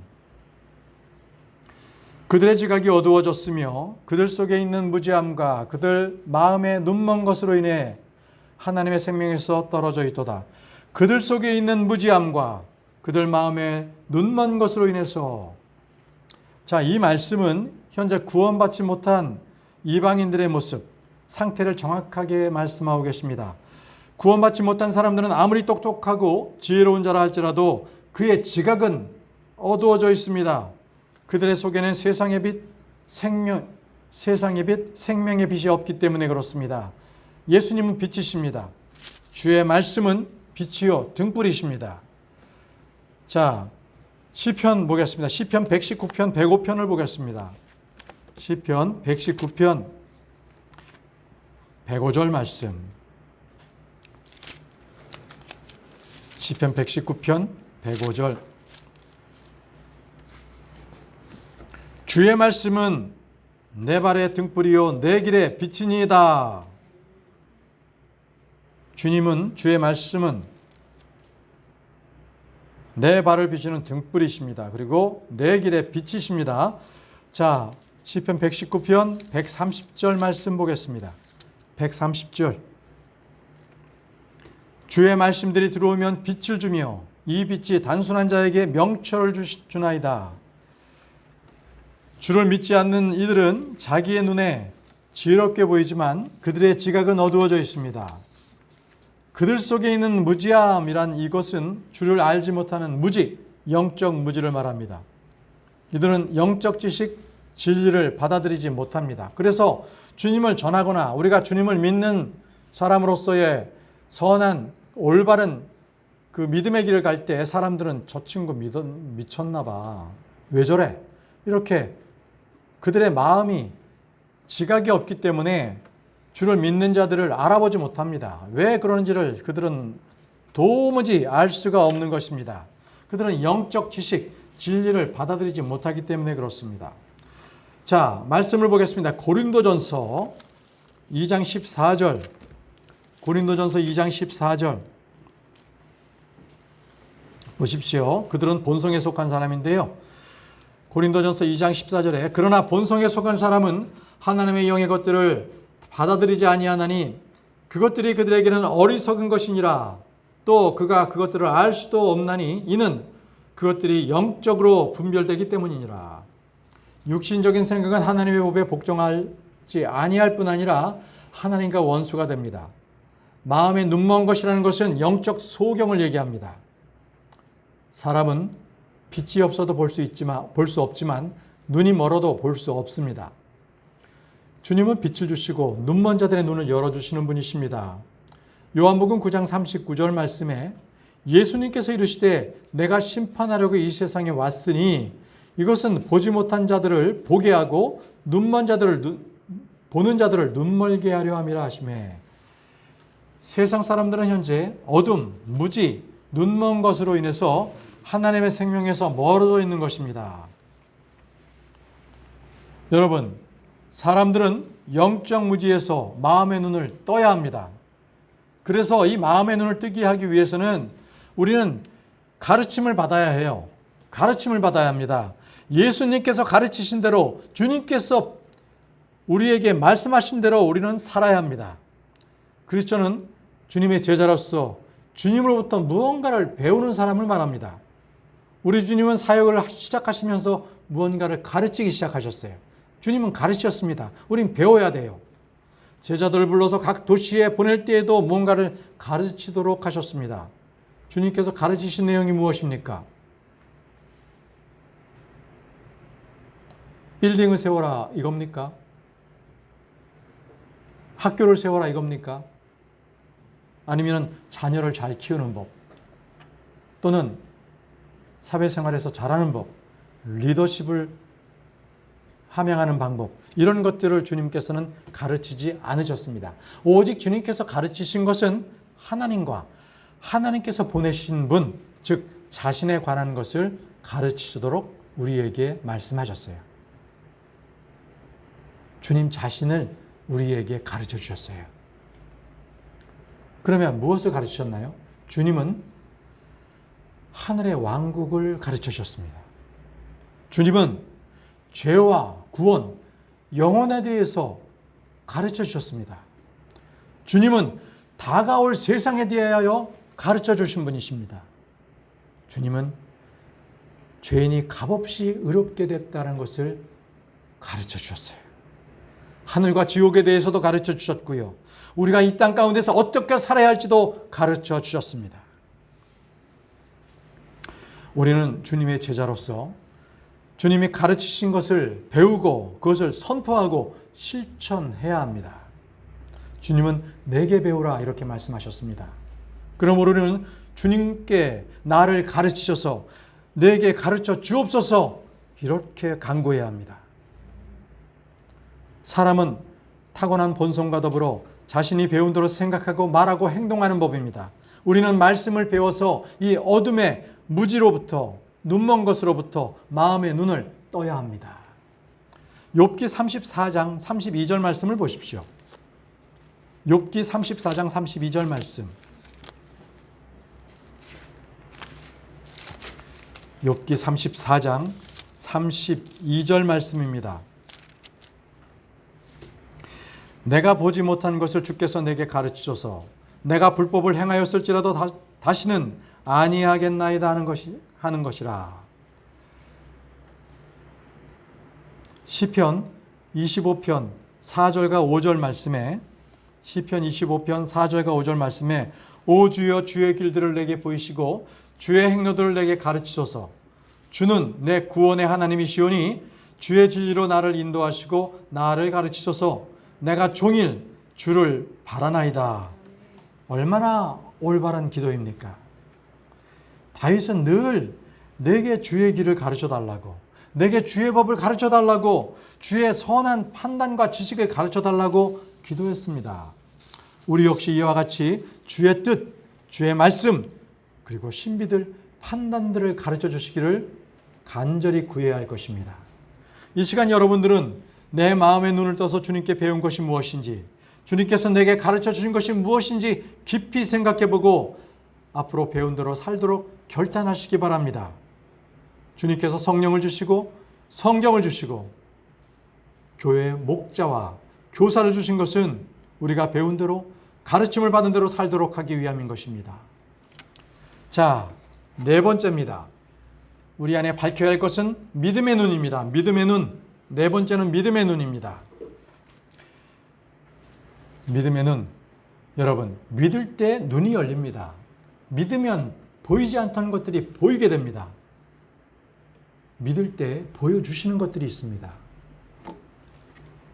그들의 지각이 어두워졌으며 그들 속에 있는 무지함과 그들 마음의 눈먼 것으로 인해 하나님의 생명에서 떨어져 있도다. 그들 속에 있는 무지함과 그들 마음의 눈먼 것으로 인해서. 자, 이 말씀은 현재 구원받지 못한 이방인들의 모습, 상태를 정확하게 말씀하고 계십니다. 구원받지 못한 사람들은 아무리 똑똑하고 지혜로운 자라 할지라도 그의 지각은 어두워져 있습니다. 그들의 속에는 세상의 빛, 생명의 빛이 없기 때문에 그렇습니다. 예수님은 빛이십니다. 주의 말씀은 빛이요 등불이십니다. 자, 시편 보겠습니다. 시편 119편 105편을 보겠습니다. 시편 119편 105절 말씀. 시편 119편 105절. 주의 말씀은 내 발의 등불이요 내 길의 빛이니이다. 주의 말씀은 내 발을 비추는 등불이십니다. 그리고 내 길의 빛이십니다. 자, 시편 119편 130절 말씀 보겠습니다. 130절. 주의 말씀들이 들어오면 빛을 주며 이 빛이 단순한 자에게 명철을 주나이다. 주를 믿지 않는 이들은 자기의 눈에 지혜롭게 보이지만 그들의 지각은 어두워져 있습니다. 그들 속에 있는 무지함이란 이것은 주를 알지 못하는 무지, 영적 무지를 말합니다. 이들은 영적 지식, 진리를 받아들이지 못합니다. 그래서 주님을 전하거나 우리가 주님을 믿는 사람으로서의 선한 올바른 그 믿음의 길을 갈 때 사람들은 저 친구 미쳤나 봐. 왜 저래? 이렇게 그들의 마음이 지각이 없기 때문에 주를 믿는 자들을 알아보지 못합니다. 왜 그러는지를 그들은 도무지 알 수가 없는 것입니다. 그들은 영적 지식, 진리를 받아들이지 못하기 때문에 그렇습니다. 자, 말씀을 보겠습니다. 고린도전서 2장 14절. 고린도전서 2장 14절. 보십시오. 그들은 본성에 속한 사람인데요. 고린도전서 2장 14절에 그러나 본성에 속한 사람은 하나님의 영의 것들을 받아들이지 아니하나니 그것들이 그들에게는 어리석은 것이니라. 또 그가 그것들을 알 수도 없나니 이는 그것들이 영적으로 분별되기 때문이니라. 육신적인 생각은 하나님의 법에 복종하지 아니할 뿐 아니라 하나님과 원수가 됩니다. 마음의 눈먼 것이라는 것은 영적 소경을 얘기합니다. 사람은 빛이 없어도 볼 수 없지만 눈이 멀어도 볼 수 없습니다. 주님은 빛을 주시고 눈먼 자들의 눈을 열어주시는 분이십니다. 요한복음 9장 39절 말씀에 예수님께서 이르시되 내가 심판하려고 이 세상에 왔으니 이것은 보지 못한 자들을 보게 하고 보는 자들을 눈멀게 하려 함이라 하시매. 세상 사람들은 현재 어둠, 무지, 눈먼 것으로 인해서 하나님의 생명에서 멀어져 있는 것입니다. 여러분, 사람들은 영적 무지에서 마음의 눈을 떠야 합니다. 그래서 이 마음의 눈을 뜨게 하기 위해서는 우리는 가르침을 받아야 해요. 가르침을 받아야 합니다. 예수님께서 가르치신 대로, 주님께서 우리에게 말씀하신 대로 우리는 살아야 합니다. 그리스도는 주님의 제자로서 주님으로부터 무언가를 배우는 사람을 말합니다. 우리 주님은 사역을 시작하시면서 무언가를 가르치기 시작하셨어요. 주님은 가르치셨습니다. 우린 배워야 돼요. 제자들을 불러서 각 도시에 보낼 때에도 무언가를 가르치도록 하셨습니다. 주님께서 가르치신 내용이 무엇입니까? 빌딩을 세워라 이겁니까? 학교를 세워라 이겁니까? 아니면 자녀를 잘 키우는 법, 또는 사회생활에서 잘하는 법, 리더십을 함양하는 방법, 이런 것들을 주님께서는 가르치지 않으셨습니다. 오직 주님께서 가르치신 것은 하나님과 하나님께서 보내신 분, 즉 자신에 관한 것을 가르치도록 우리에게 말씀하셨어요. 주님 자신을 우리에게 가르쳐 주셨어요. 그러면 무엇을 가르치셨나요? 주님은 하늘의 왕국을 가르쳐 주셨습니다. 주님은 죄와 구원, 영혼에 대해서 가르쳐 주셨습니다. 주님은 다가올 세상에 대하여 가르쳐 주신 분이십니다. 주님은 죄인이 값없이 의롭게 됐다는 것을 가르쳐 주셨어요. 하늘과 지옥에 대해서도 가르쳐 주셨고요. 우리가 이 땅 가운데서 어떻게 살아야 할지도 가르쳐 주셨습니다. 우리는 주님의 제자로서 주님이 가르치신 것을 배우고 그것을 선포하고 실천해야 합니다. 주님은 내게 배우라 이렇게 말씀하셨습니다. 그럼 우리는 주님께 나를 가르치셔서 내게 가르쳐 주옵소서 이렇게 간구해야 합니다. 사람은 타고난 본성과 더불어 자신이 배운 대로 생각하고 말하고 행동하는 법입니다. 우리는 말씀을 배워서 이 어둠의 무지로부터, 눈먼 것으로부터 마음의 눈을 떠야 합니다. 욥기 34장 32절 말씀을 보십시오. 욥기 34장 32절 말씀. 욥기 34장 32절 말씀입니다. 내가 보지 못한 것을 주께서 내게 가르치소서. 내가 불법을 행하였을지라도 다시는 아니하겠나이다 하는 것이라. 시편 25편 4절과 5절 말씀에 시편 25편 4절과 5절 말씀에 오 주여 주의 길들을 내게 보이시고 주의 행로들을 내게 가르치소서. 주는 내 구원의 하나님이시오니 주의 진리로 나를 인도하시고 나를 가르치소서. 내가 종일 주를 바라나이다. 얼마나 올바른 기도입니까? 다윗은 늘 내게 주의 길을 가르쳐달라고, 내게 주의 법을 가르쳐달라고, 주의 선한 판단과 지식을 가르쳐달라고 기도했습니다. 우리 역시 이와 같이 주의 뜻, 주의 말씀, 그리고 신비들, 판단들을 가르쳐 주시기를 간절히 구해야 할 것입니다. 이 시간 여러분들은 내 마음의 눈을 떠서 주님께 배운 것이 무엇인지, 주님께서 내게 가르쳐 주신 것이 무엇인지 깊이 생각해보고 앞으로 배운 대로 살도록 결단하시기 바랍니다. 주님께서 성령을 주시고 성경을 주시고 교회의 목자와 교사를 주신 것은 우리가 배운 대로 가르침을 받은 대로 살도록 하기 위함인 것입니다. 자, 네 번째입니다. 우리 안에 밝혀야 할 것은 믿음의 눈입니다. 믿음의 눈. 네 번째는 믿음의 눈입니다. 믿음의 눈. 여러분, 믿을 때 눈이 열립니다. 믿으면 보이지 않던 것들이 보이게 됩니다. 믿을 때 보여주시는 것들이 있습니다.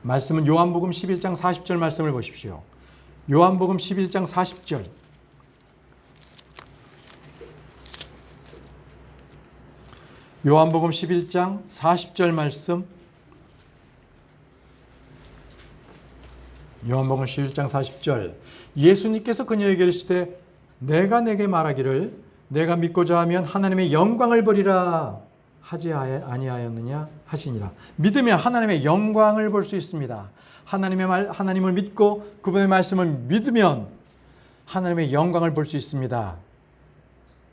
말씀은 요한복음 11장 40절 말씀을 보십시오. 요한복음 11장 40절. 요한복음 11장 40절 말씀. 요한복음 11장 40절. 예수님께서 그녀에게 이르시되 내가 내게 말하기를 내가 믿고자 하면 하나님의 영광을 보리라 하지 아니하였느냐 하시니라. 믿으면 하나님의 영광을 볼 수 있습니다. 하나님을 믿고 그분의 말씀을 믿으면 하나님의 영광을 볼 수 있습니다.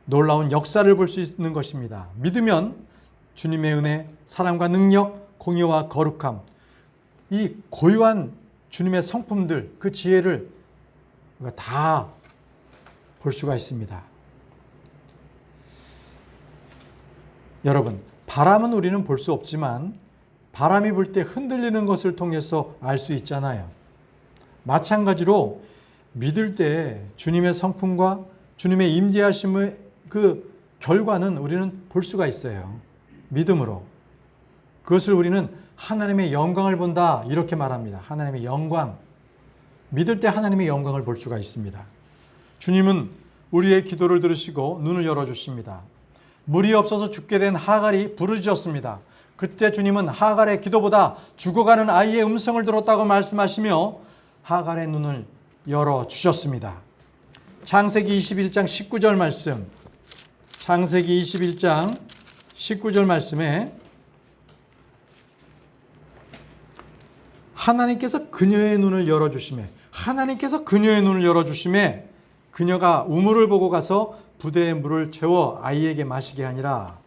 놀라운 역사를 볼 수 있는 것입니다. 믿으면 주님의 은혜, 사랑과 능력, 공의와 거룩함, 이 고유한 주님의 성품들, 그 지혜를 다 볼 수가 있습니다. 여러분, 바람은 우리는 볼 수 없지만 바람이 불 때 흔들리는 것을 통해서 알 수 있잖아요. 마찬가지로 믿을 때 주님의 성품과 주님의 임재하심의 그 결과는 우리는 볼 수가 있어요. 믿음으로. 그것을 우리는 하나님의 영광을 본다 이렇게 말합니다. 하나님의 영광. 믿을 때 하나님의 영광을 볼 수가 있습니다. 주님은 우리의 기도를 들으시고 눈을 열어주십니다. 물이 없어서 죽게 된 하갈이 부르짖었습니다. 그때 주님은 하갈의 기도보다 죽어가는 아이의 음성을 들었다고 말씀하시며 하갈의 눈을 열어주셨습니다. 창세기 21장 19절 말씀. 창세기 21장 19절 말씀에 하나님께서 그녀의 눈을 열어주심에 그녀가 우물을 보고 가서 부대에 물을 채워 아이에게 마시게 하니라.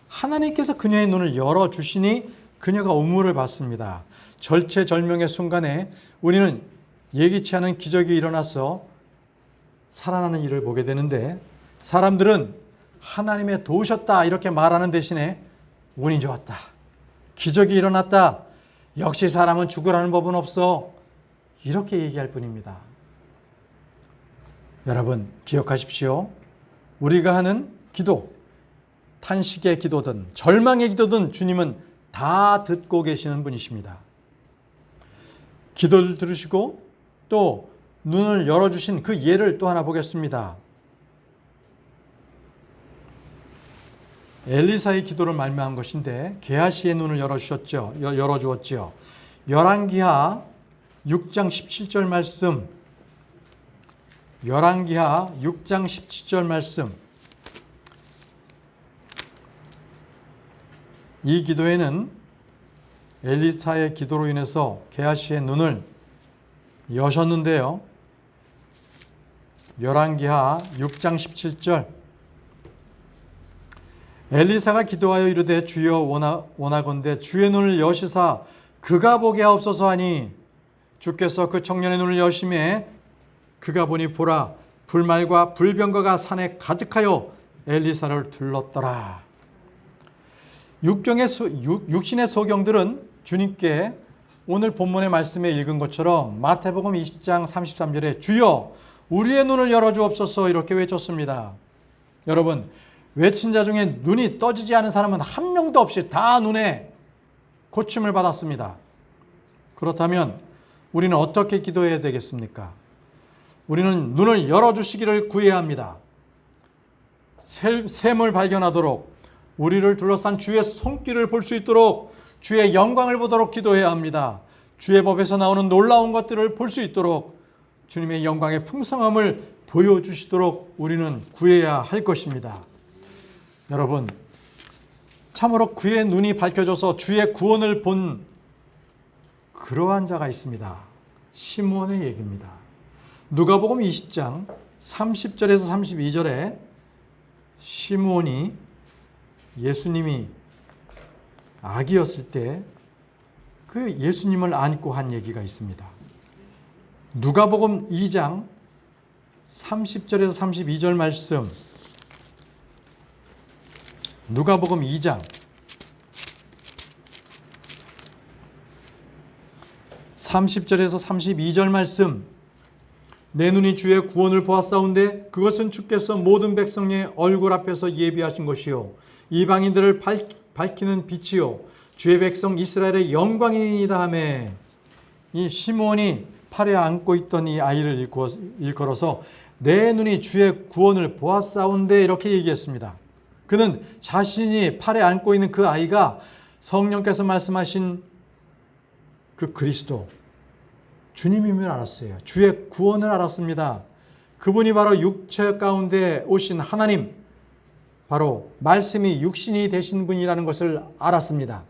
하나님께서 그녀의 눈을 열어주시니 그녀가 우물을 봤습니다. 절체절명의 순간에 우리는 예기치 않은 기적이 일어나서 살아나는 일을 보게 되는데 사람들은 하나님의 도우셨다 이렇게 말하는 대신에 운이 좋았다. 기적이 일어났다. 역시 사람은 죽으라는 법은 없어. 이렇게 얘기할 뿐입니다. 여러분 기억하십시오. 우리가 하는 기도, 탄식의 기도든 절망의 기도든 주님은 다 듣고 계시는 분이십니다. 기도를 들으시고 또 눈을 열어주신 그 예를 또 하나 보겠습니다. 엘리사의 기도를 말미암은 것인데 게하시의 눈을 열어주었죠. 열왕기하 6장 17절 말씀. 열왕기하 6장 17절 말씀. 이 기도에는 엘리사의 기도로 인해서 게하시의 눈을 여셨는데요. 열왕기하 6장 17절. 엘리사가 기도하여 이르되 주여 원하건대 주의 눈을 여시사 그가 보게 하옵소서 하니 주께서 그 청년의 눈을 여심해 그가 보니 보라 불말과 불병거가 산에 가득하여 엘리사를 둘렀더라. 육신의 소경들은 주님께 오늘 본문의 말씀에 읽은 것처럼 마태복음 20장 33절에 주여 우리의 눈을 열어주옵소서 이렇게 외쳤습니다. 여러분 외친 자 중에 눈이 떠지지 않은 사람은 한 명도 없이 다 눈에 고침을 받았습니다. 그렇다면 우리는 어떻게 기도해야 되겠습니까? 우리는 눈을 열어주시기를 구해야 합니다. 샘을 발견하도록 우리를 둘러싼 주의 손길을 볼 수 있도록 주의 영광을 보도록 기도해야 합니다. 주의 법에서 나오는 놀라운 것들을 볼 수 있도록 주님의 영광의 풍성함을 보여주시도록 우리는 구해야 할 것입니다. 여러분 참으로 그의 눈이 밝혀져서 주의 구원을 본 그러한 자가 있습니다. 시므온의 얘기입니다. 누가복음 20장 30절에서 32절에 시므온이 예수님이 아기였을 때 그 예수님을 안고 한 얘기가 있습니다. 누가복음 2장 30절에서 32절 말씀. 누가복음 2장 30절에서 32절 말씀. 내 눈이 주의 구원을 보았사온데 그것은 주께서 모든 백성의 얼굴 앞에서 예비하신 것이요 이방인들을 밝히는 빛이요 주의 백성 이스라엘의 영광이니이다 하며, 이 시므온이 팔에 안고 있던 이 아이를 일컬어서 내 눈이 주의 구원을 보았사온데 이렇게 얘기했습니다. 그는 자신이 팔에 안고 있는 그 아이가 성령께서 말씀하신 그 그리스도 주님임을 알았어요. 주의 구원을 알았습니다. 그분이 바로 육체 가운데 오신 하나님, 바로 말씀이 육신이 되신 분이라는 것을 알았습니다.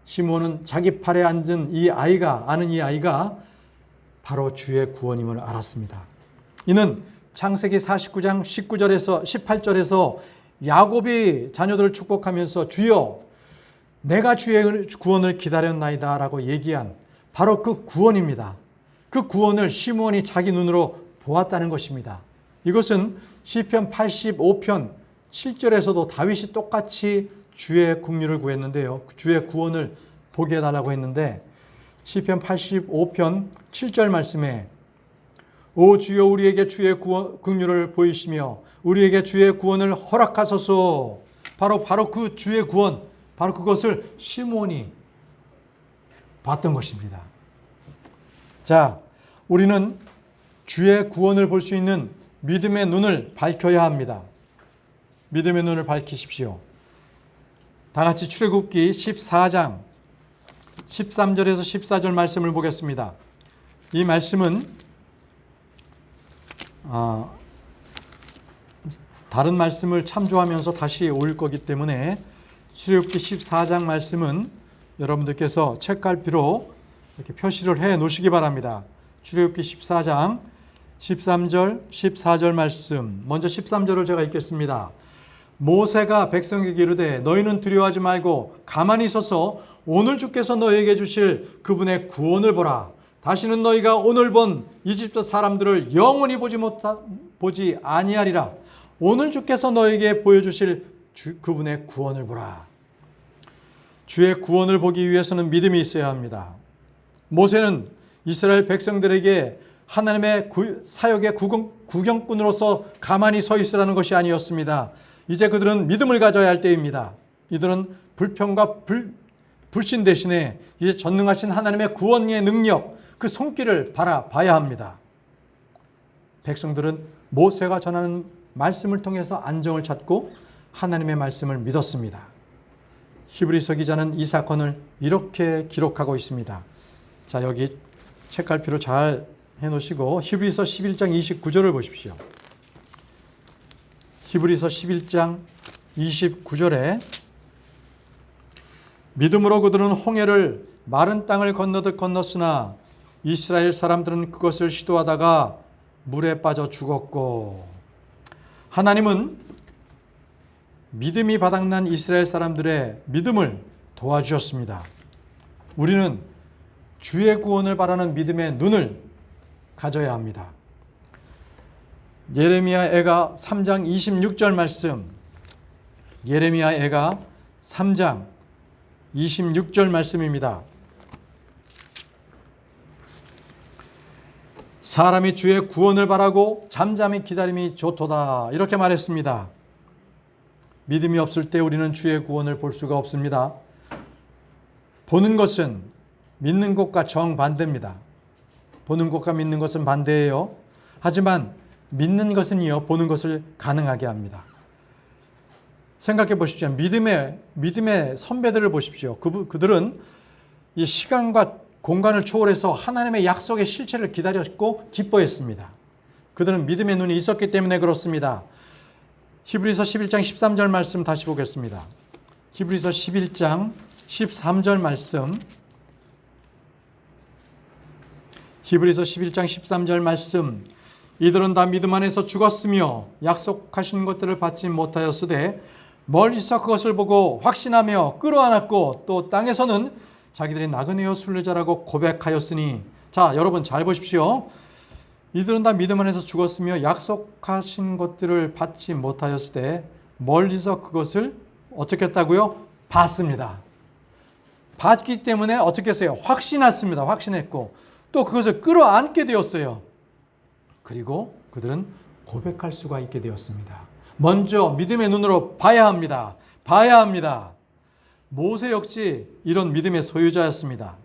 시므온은 자기 팔에 앉은 이 아이가 바로 주의 구원임을 알았습니다. 이는 창세기 49장 19절에서 18절에서 야곱이 자녀들을 축복하면서 주여 내가 주의 구원을 기다렸나이다 라고 얘기한 바로 그 구원입니다. 그 구원을 시므온이 자기 눈으로 보았다는 것입니다. 이것은 시편 85편 7절에서도 다윗이 똑같이 주의 긍휼을 구했는데요. 주의 구원을 보게 해달라고 했는데 시편 85편 7절 말씀에 오 주여 우리에게 주의 긍휼을 보이시며 우리에게 주의 구원을 허락하소서. 바로 그 주의 구원, 바로 그것을 시므온이 봤던 것입니다. 자, 우리는 주의 구원을 볼 수 있는 믿음의 눈을 밝혀야 합니다. 믿음의 눈을 밝히십시오. 다 같이 출애굽기 14장 13절에서 14절 말씀을 보겠습니다. 이 말씀은 다른 말씀을 참조하면서 다시 올 거기 때문에 출애굽기 14장 말씀은 여러분들께서 책갈피로 이렇게 표시를 해 놓으시기 바랍니다. 출애굽기 14장 13절, 14절 말씀. 먼저 13절을 제가 읽겠습니다. 모세가 백성에게 이르되 너희는 두려워하지 말고 가만히 있어서 오늘 주께서 너희에게 주실 그분의 구원을 보라. 다시는 너희가 오늘 본 이집트 사람들을 영원히 보지 아니하리라. 오늘 주께서 너희에게 보여주실 그분의 구원을 보라. 주의 구원을 보기 위해서는 믿음이 있어야 합니다. 모세는 이스라엘 백성들에게 하나님의 사역의 구경꾼으로서 가만히 서 있으라는 것이 아니었습니다. 이제 그들은 믿음을 가져야 할 때입니다. 이들은 불평과 불신 대신에 이제 전능하신 하나님의 구원의 능력, 그 손길을 바라봐야 합니다. 백성들은 모세가 전하는 말씀을 통해서 안정을 찾고 하나님의 말씀을 믿었습니다. 히브리서 기자는 이 사건을 이렇게 기록하고 있습니다. 자, 여기 책갈피로 잘 해놓으시고 히브리서 11장 29절을 보십시오. 히브리서 11장 29절에 믿음으로 그들은 홍해를 마른 땅을 건너듯 건넜으나 이스라엘 사람들은 그것을 시도하다가 물에 빠져 죽었고. 하나님은 믿음이 바닥난 이스라엘 사람들의 믿음을 도와주셨습니다. 우리는 주의 구원을 바라는 믿음의 눈을 가져야 합니다. 예레미야 애가 3장 26절 말씀. 예레미야 애가 3장 26절 말씀입니다. 사람이 주의 구원을 바라고 잠잠히 기다림이 좋도다. 이렇게 말했습니다. 믿음이 없을 때 우리는 주의 구원을 볼 수가 없습니다. 보는 것은 믿는 것과 정반대입니다. 보는 것과 믿는 것은 반대예요. 하지만 믿는 것은요, 보는 것을 가능하게 합니다. 생각해 보십시오. 믿음의 선배들을 보십시오. 그들은 이 시간과 공간을 초월해서 하나님의 약속의 실체를 기다렸고 기뻐했습니다. 그들은 믿음의 눈이 있었기 때문에 그렇습니다. 히브리서 11장 13절 말씀 다시 보겠습니다. 히브리서 11장 13절 말씀. 히브리서 11장 13절 말씀. 이들은 다 믿음 안에서 죽었으며 약속하신 것들을 받지 못하였으되 멀리서 그것을 보고 확신하며 끌어안았고 또 땅에서는 자기들이 나그네요 순례자라고 고백하였으니. 자, 여러분 잘 보십시오. 이들은 다 믿음 안에서 죽었으며 약속하신 것들을 받지 못하였을 때 멀리서 그것을 어떻게 했다고요? 받습니다. 받기 때문에 어떻게 했어요? 확신했습니다. 확신했고 또 그것을 끌어안게 되었어요. 그리고 그들은 고백할 수가 있게 되었습니다. 먼저 믿음의 눈으로 봐야 합니다. 봐야 합니다. 모세 역시 이런 믿음의 소유자였습니다.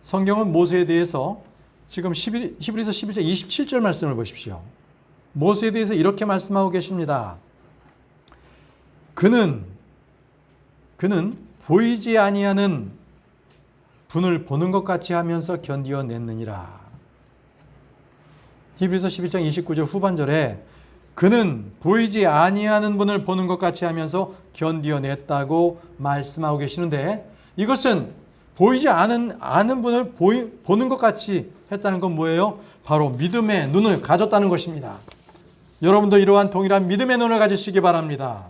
성경은 모세에 대해서 지금 히브리서 11장 27절 말씀을 보십시오. 모세에 대해서 이렇게 말씀하고 계십니다. 그는 보이지 아니하는 분을 보는 것 같이 하면서 견디어냈느니라. 히브리서 11장 29절 후반절에 그는 보이지 아니하는 분을 보는 것 같이 하면서 견디어냈다고 말씀하고 계시는데 이것은 보이지 않은 분을 보는 것 같이 했다는 건 뭐예요? 바로 믿음의 눈을 가졌다는 것입니다. 여러분도 이러한 동일한 믿음의 눈을 가지시기 바랍니다.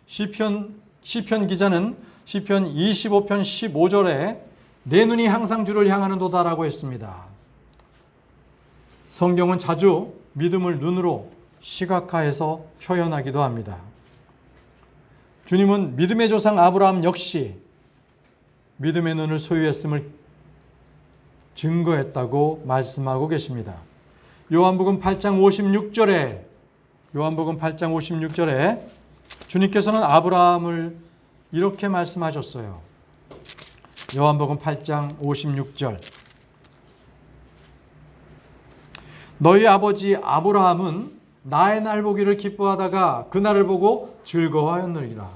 시편 기자는 시편 25편 15절에 내 눈이 항상 주를 향하는도다라고 했습니다. 성경은 자주 믿음을 눈으로 시각화해서 표현하기도 합니다. 주님은 믿음의 조상 아브라함 역시 믿음의 눈을 소유했음을 증거했다고 말씀하고 계십니다. 요한복음 8장 56절에 주님께서는 아브라함을 이렇게 말씀하셨어요. 요한복음 8장 56절. 너희 아버지 아브라함은 나의 날 보기를 기뻐하다가 그날을 보고 즐거워하였느니라.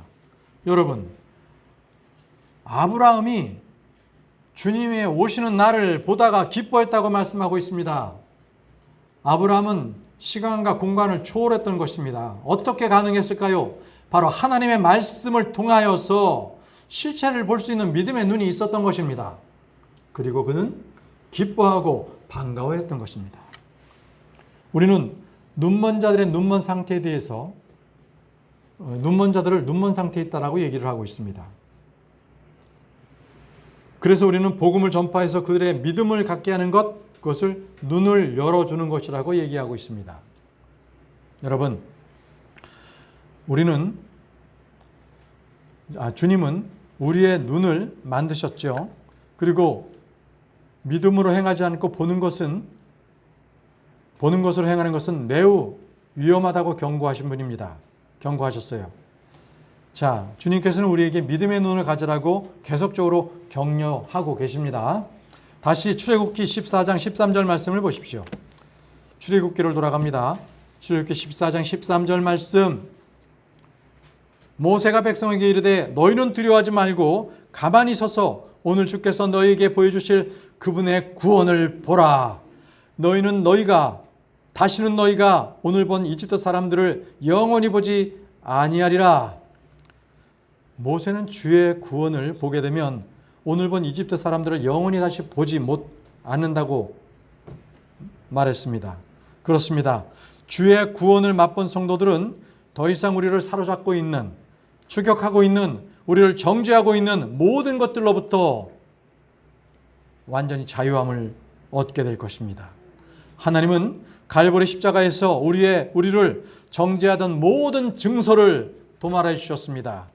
여러분, 아브라함이 주님의 오시는 날을 보다가 기뻐했다고 말씀하고 있습니다. 아브라함은 시간과 공간을 초월했던 것입니다. 어떻게 가능했을까요? 바로 하나님의 말씀을 통하여서 실체를 볼 수 있는 믿음의 눈이 있었던 것입니다. 그리고 그는 기뻐하고 반가워했던 것입니다. 우리는 눈먼 자들의 눈먼 상태에 대해서 눈먼 자들을 눈먼 상태에 있다라고 얘기를 하고 있습니다. 그래서 우리는 복음을 전파해서 그들의 믿음을 갖게 하는 것, 그것을 눈을 열어주는 것이라고 얘기하고 있습니다. 여러분, 주님은 우리의 눈을 만드셨죠. 그리고 믿음으로 행하지 않고 보는 것으로 행하는 것은 매우 위험하다고 경고하셨어요. 자, 주님께서는 우리에게 믿음의 눈을 가지라고 계속적으로 격려하고 계십니다. 다시 출애굽기 14장 13절 말씀을 보십시오. 출애굽기를 돌아갑니다. 출애굽기 14장 13절 말씀. 모세가 백성에게 이르되 너희는 두려워하지 말고 가만히 서서 오늘 주께서 너희에게 보여주실 그분의 구원을 보라. 다시는 너희가 오늘 본 이집트 사람들을 영원히 보지 아니하리라. 모세는 주의 구원을 보게 되면 오늘 본 이집트 사람들을 영원히 다시 보지 않는다고 말했습니다. 그렇습니다. 주의 구원을 맛본 성도들은 더 이상 우리를 사로잡고 있는, 추격하고 있는, 우리를 정죄하고 있는 모든 것들로부터 완전히 자유함을 얻게 될 것입니다. 하나님은 갈보리 십자가에서 우리를 정죄하던 모든 증서를 도말해 주셨습니다.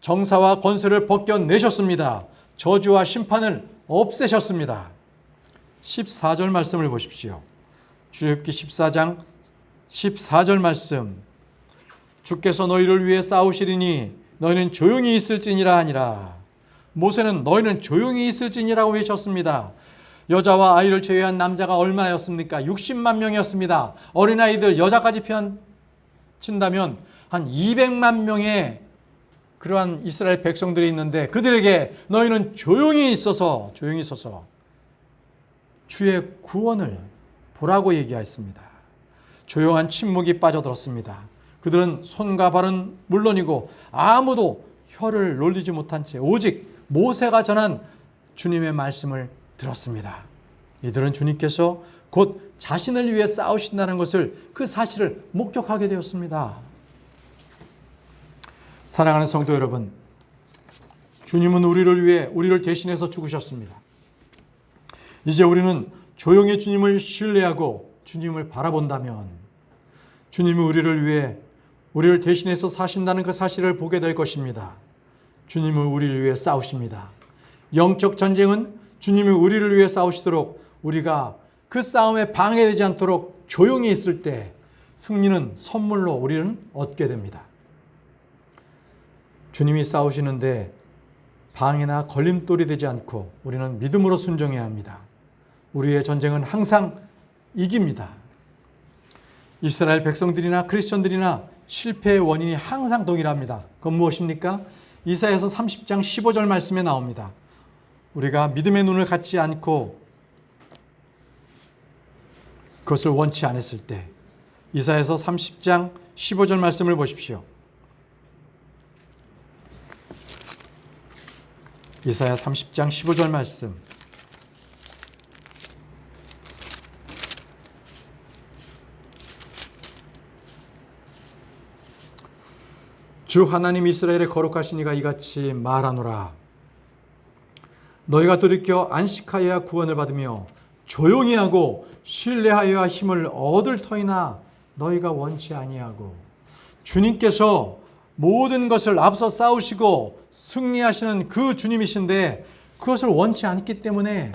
정사와 권세를 벗겨내셨습니다. 저주와 심판을 없애셨습니다. 14절 말씀을 보십시오. 출애굽기 14장 14절 말씀. 주께서 너희를 위해 싸우시리니 너희는 조용히 있을지니라 하니라. 모세는 너희는 조용히 있을지니라고 외쳤습니다. 여자와 아이를 제외한 남자가 얼마였습니까? 60만 명이었습니다. 어린아이들, 여자까지 편친다면 한 200만 명의 그러한 이스라엘 백성들이 있는데 그들에게 너희는 조용히 있어서 주의 구원을 보라고 얘기했습니다. 조용한 침묵이 빠져들었습니다. 그들은 손과 발은 물론이고 아무도 혀를 놀리지 못한 채 오직 모세가 전한 주님의 말씀을 들었습니다. 이들은 주님께서 곧 자신을 위해 싸우신다는 것을, 그 사실을 목격하게 되었습니다. 사랑하는 성도 여러분, 주님은 우리를 대신해서 죽으셨습니다. 이제 우리는 조용히 주님을 신뢰하고 주님을 바라본다면 주님이 우리를 위해 우리를 대신해서 사신다는 그 사실을 보게 될 것입니다. 주님은 우리를 위해 싸우십니다. 영적 전쟁은 주님이 우리를 위해 싸우시도록 우리가 그 싸움에 방해되지 않도록 조용히 있을 때 승리는 선물로 우리는 얻게 됩니다. 주님이 싸우시는데 방해나 걸림돌이 되지 않고 우리는 믿음으로 순종해야 합니다. 우리의 전쟁은 항상 이깁니다. 이스라엘 백성들이나 크리스천들이나 실패의 원인이 항상 동일합니다. 그건 무엇입니까? 이사야서 30장 15절 말씀에 나옵니다. 우리가 믿음의 눈을 갖지 않고 그것을 원치 않았을 때 이사야서 30장 15절 말씀을 보십시오. 이사야 30장 15절 말씀. 주 하나님 이스라엘의 거룩하신 이가 이같이 말하노라. 너희가 돌이켜 안식하여야 구원을 받으며 조용히 하고 신뢰하여야 힘을 얻을 터이나 너희가 원치 아니하고. 주님께서 모든 것을 앞서 싸우시고 승리하시는 그 주님이신데 그것을 원치 않기 때문에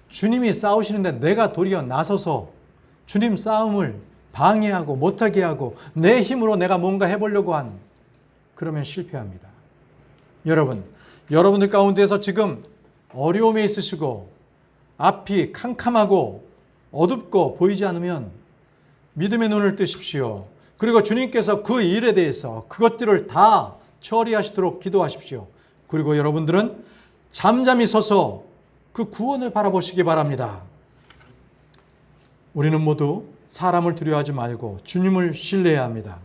주님이 싸우시는데 내가 도리어 나서서 주님 싸움을 방해하고 못하게 하고 내 힘으로 내가 뭔가 해보려고 그러면 실패합니다. 여러분들 가운데서 지금 어려움에 있으시고 앞이 캄캄하고 어둡고 보이지 않으면 믿음의 눈을 뜨십시오. 그리고 주님께서 그 일에 대해서 그것들을 다 처리하시도록 기도하십시오. 그리고 여러분들은 잠잠히 서서 그 구원을 바라보시기 바랍니다. 우리는 모두 사람을 두려워하지 말고 주님을 신뢰해야 합니다.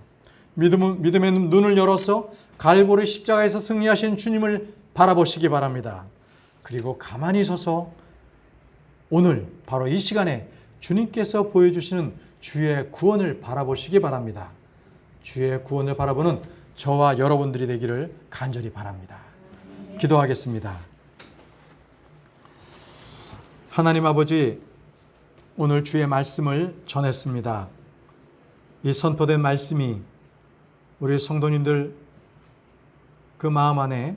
믿음의 눈을 열어서 갈보리 십자가에서 승리하신 주님을 바라보시기 바랍니다. 그리고 가만히 서서 오늘 바로 이 시간에 주님께서 보여주시는 주의 구원을 바라보시기 바랍니다. 주의 구원을 바라보는 저와 여러분들이 되기를 간절히 바랍니다. 기도하겠습니다. 하나님 아버지, 오늘 주의 말씀을 전했습니다. 이 선포된 말씀이 우리 성도님들 그 마음 안에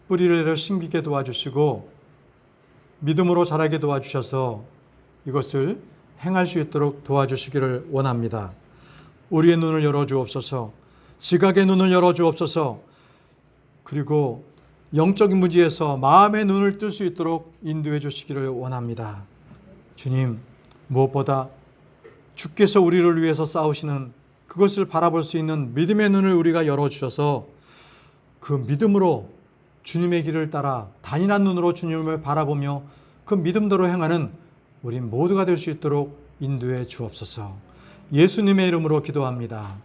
뿌리를 내려 심기게 도와주시고 믿음으로 자라게 도와주셔서 이것을 행할 수 있도록 도와주시기를 원합니다. 우리의 눈을 열어주옵소서. 지각의 눈을 열어주옵소서. 그리고 영적인 문제에서 마음의 눈을 뜰 수 있도록 인도해 주시기를 원합니다. 주님, 무엇보다 주께서 우리를 위해서 싸우시는 그것을 바라볼 수 있는 믿음의 눈을 우리가 열어주셔서 그 믿음으로 주님의 길을 따라 단일한 눈으로 주님을 바라보며 그 믿음대로 행하는 우리 모두가 될 수 있도록 인도해 주옵소서. 예수님의 이름으로 기도합니다.